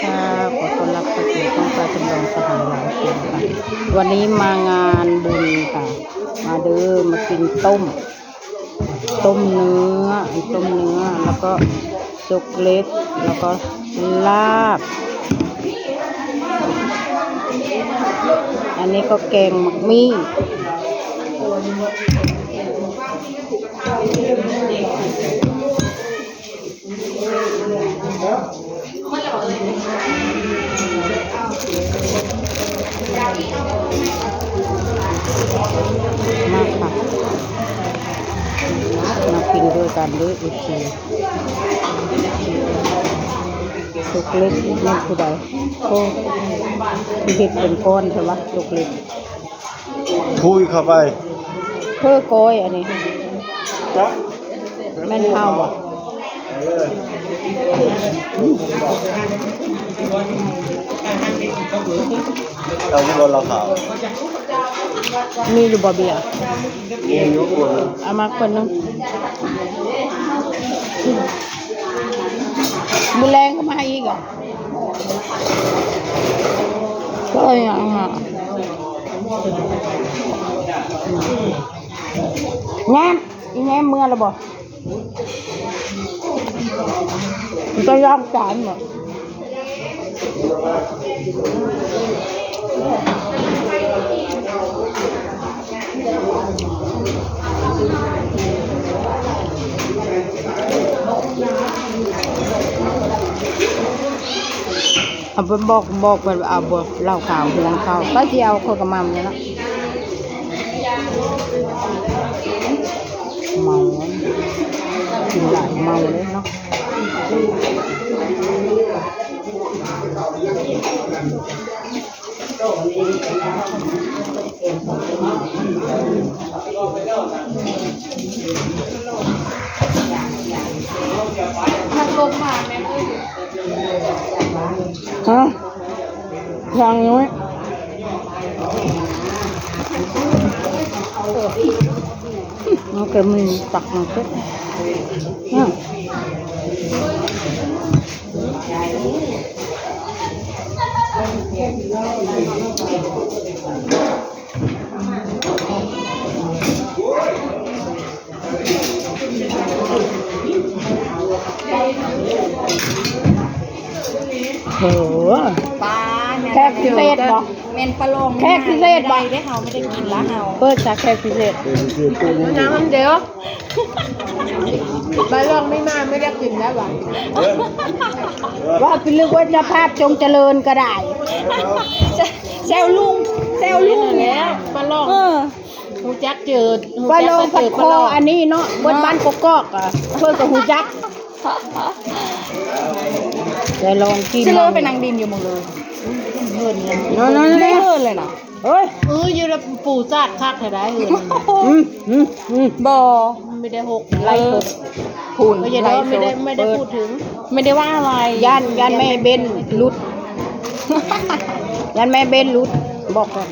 ค่ะขอต้อนรับเข้าสู่ช่องปลาจำลองสหายหลายคนค่ะวันนี้มางานบุญค่ะมาเด้อมากินต้มเนื้อแล้วก็จุกเล็กแล้วก็ลาบอันนี้ก็แกงหมักมี่มาค่ะมากินด้วยกันด้วยอีกทีลูกเล็กนี่คือใดโอ้เห็ดเป็นก้อนใช่ไหมลูกเล็กคุยเข้าไปเพื่อก้อยอันนี้จ๊ะแม่นข้าวบ่เอาที่บนเราขาวมีอยู่บ่เบียร์มีอยู่บนเอามาคนนึงมือแรงก็มาอีกอ่ะก็อย่างอ่ะแง่อีแง่เมื่อแล้วบ่มันจะย่างจานหมดเอาไปบอกไปเอาบเหล้าขาวเหล้าขาวก็จะเอาคนกับมัมเนี่ยนะเมากินหลายเมาเลยเนาะมันลงมาไหมฮะยังน้อยมันก็มีตักมาเก็บโอ้ปลาแขกพิเศษบ่เมนปลาลงแขกพิเศษบ่ได้เฮาไม่ได้กินละเฮาเปิดจากแขกพิเศษน้ำมันเดียวใบลองไม่มาไม่ได้กินแล้วหรอว่าเป็นเรื่องว่าจะภาพจงเจริญก็ได้แซวลุงแล้วปลาลองหูจักเจิดปลาลองผัดคออันนี้เนาะบนบ้านกอกอ่ะเพื่อกับหูจักจะลองกินเชื่อเป็นนางดินอยู่หมดเลยนั่นได้เฮิร์นเลยนะเฮ้ยอยู่ในปูซาดคักเท่าไรเฮิร์นบ่ไม่ได้หกไล่พูนไม่ได้พูดถึงไม่ได้ว่าอะไรยันแม่เบนลุดยันแม่เบนลุดบอกก่อน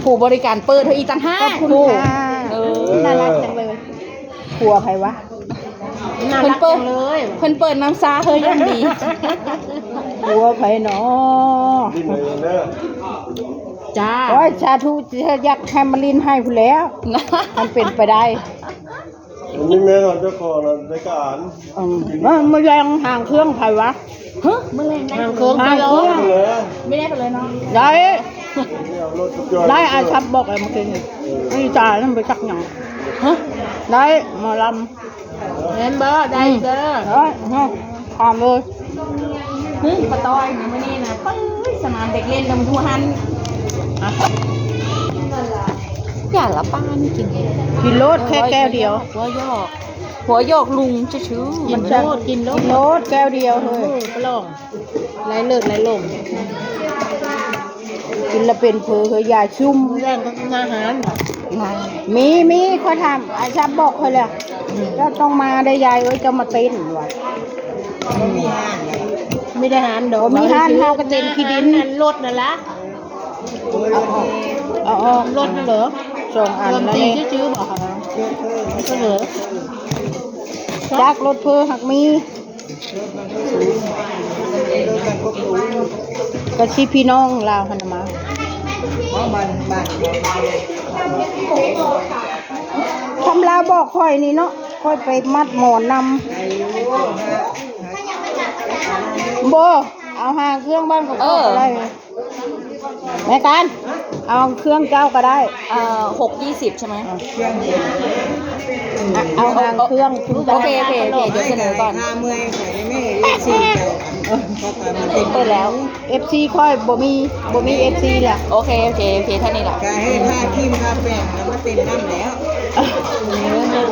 ผู้บริการเปิดเธออีกตั้ง5ผู้น่ารักจังเลยผัวใครวะเพิ่นเปิดน้ำซาเธอยังดีผัวใครเนาะจ้าโอ้ยชาทูอยากแฮมมาลินให้ผู้แล้วมันเป็นไปได้นี่แม่เราจะขอเราได้การเมื่อยังห่างเครื่องใครวะเมื่อไรห่างเครื่องไม่ได้ไปเลยเนาะได้อาชับบอกอะไรมากินนี่จ่ายนั่นไปจักหยังได้มาลำเห็นเบอร์ได้เด้อทำเลยปะต้อยนี่นี่นะสนามเด็กเล่นดมทูฮันอย่าละป้านี่กินโลดแค่แก้วเดียวหัวโยกลุงชื่อกินโลดแก้วเดียวเลยปลองไรเลิศไรลมกินละเป็นเพื่อยาชุ่มแรงก็อาหารมีเขาทำอาชับบอกเขาเลยก็ต้องมาได้ยายจะมาเต้นว่ะไม่ได้หารดอกมีหารเฮากระเด็นขี้ดินรถนั่นละรถนั่นเหรอ2 อันแล้วนี่ชื่อบอกค่ะก็เหรอจากรถเพื่อหักมี ก็ชีพี่น้องลาวหันมาทำลาวบอกค่อยนี่เนาะค่อยไปมัดหมอนำโบเอาหาเครื่องบ้านของเขาก็ได้แม่การเอาเครื่องเจ้าก็ได้ 6:20ใช่ไหม เอาหางเครื่องคุณ โอเคเดี๋ยวเสนอก่อน เมื่อยไข่ไม่เอฟซีเจ้า เปิดแล้ว FC ค่อยบ่มี FC แหละ โอเคท่านี้แหละ กายให้ท่าขี้มท่าแป้งแล้วมาเต็มน้ำแล้ว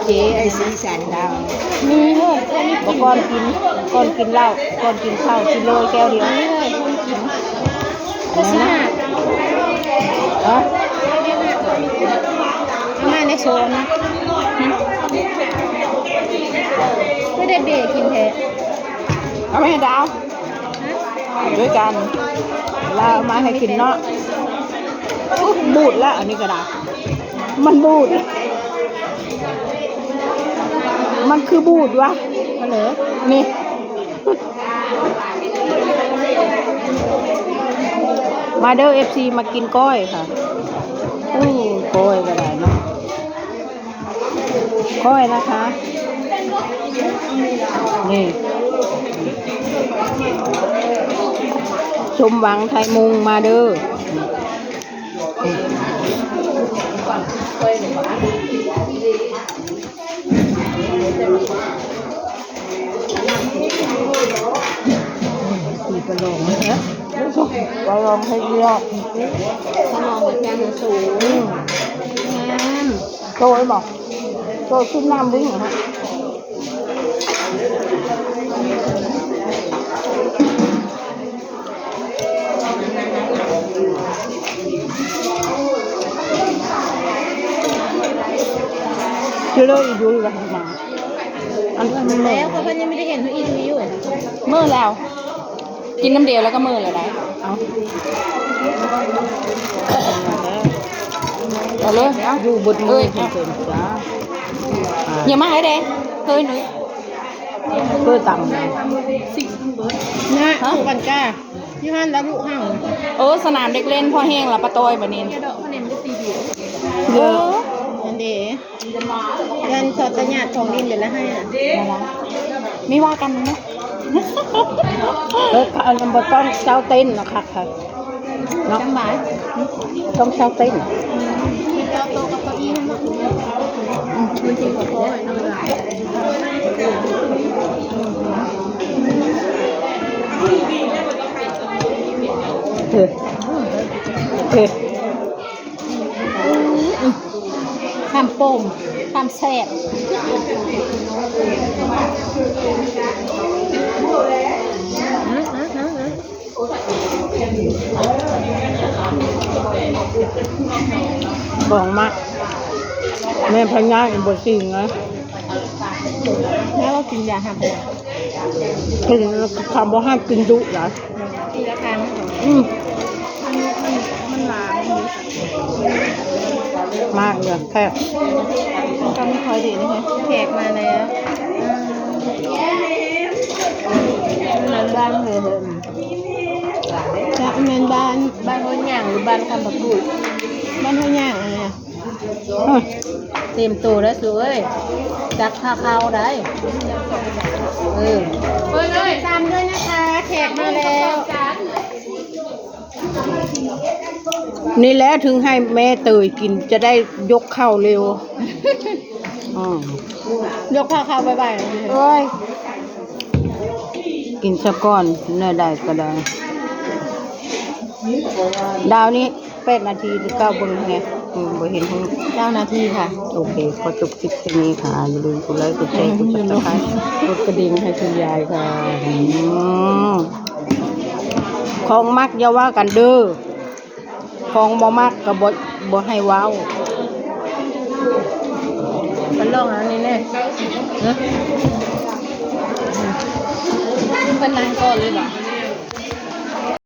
เจ๊ไอ้สีสันดาว มีเลยบ่ก่อนกินเหล้าก่อนกินข้าวกินเลยแก้วเดียวนี่เลยกินอะไรนะแม่ในโซนนะไม่ได้เบรกกินแท้เอาไม่ให้ดาวด้วยกันเรามาให้กินเนาะบูดแล้วอันนี้ก็ได้มันบูดมันคือบูดวะมาเหรอนี่มาเด้อ FC มากินก้อยค่ะก้อยก็ได้เนาะก้อยนะคะนี่ชมหวังไทยมุงมาเด้อมีกระโหลกไหมฮะกระโหลกให้เยอะกระโหลกแกงสูงโตยบอกโตขึ้นน้ำวิ่งเหรอฮะชื่อเรื่องอีดูเลยมาอันนี้แล้วเขาก็ยังไม่ได้เห็นเขาอีดูอยู่ เมื่อแล้ว กินน้ำเดียวแล้วก็เมื่อเลยได้ เอาเลยเอา อยู่บนมือเฉยๆจ้า อย่ามาให้เด้เฮ้ยหนู เพื่อต่ำนะ ถูกกันจ้า ยี่ห้อแล้วลูกห้าง สนามเด็กเล่นพ่อแห้งละปะโตยแบบนี้เออ นั่นเด๋ยันสอดตะหยาดของดินเดี๋ยวละให้อ่ะ ไม่ว่ากันเนาะ เอาลำบากต้องเช้าเต้นนะคะค่ะเนาะต้องเช้าเต้นเจ้าโตกับเก้าอี้ให้หมดมันจริงกว่าพ่อเลยนะเฮ้ข้ามโป่งข้ามแซ่บบอกมาแม่พญาอินบสิงนะแม่ว่ากินยาห้ามกินคำว่าห้ามกินดุเหรอกินละครั้งมันหวานมากเลยแขกก็ไม่ค่อยดีนะคะแขกมาแล้วบ้านเลยจะเป็นบ้านหัวหย่างหรือบ้านคำบักบุยบ้านหัวหย่างอะไรอ่ะเต็มตัวแล้วสวยจักผ้าขาวได้เลยตามด้วยนะคะแขกมาแล้วนี่แหละถึงให้แม่เตยกินจะได้ยกข้าวเร็วยกข้าวบ่ายๆเอ้ยกินสักก้อนเนื้อได้ก็ได้ดาวนี้8 นาทีหรือ9เบิ่งไงบ่เห็นทั้ง9 นาทีค่ะโอเคขอจบคลิปแค่นี้ค่ะอย่าลืมกดไลค์กดแชร์กด Subscribe กดกระดิ่งให้คุณยายค่ะของมักอย่าว่ากันเด้อของบ่มักก็บ่ให้ว้าวมันลองอันนี้แน่เป็นนางก่อนเลยเหรอ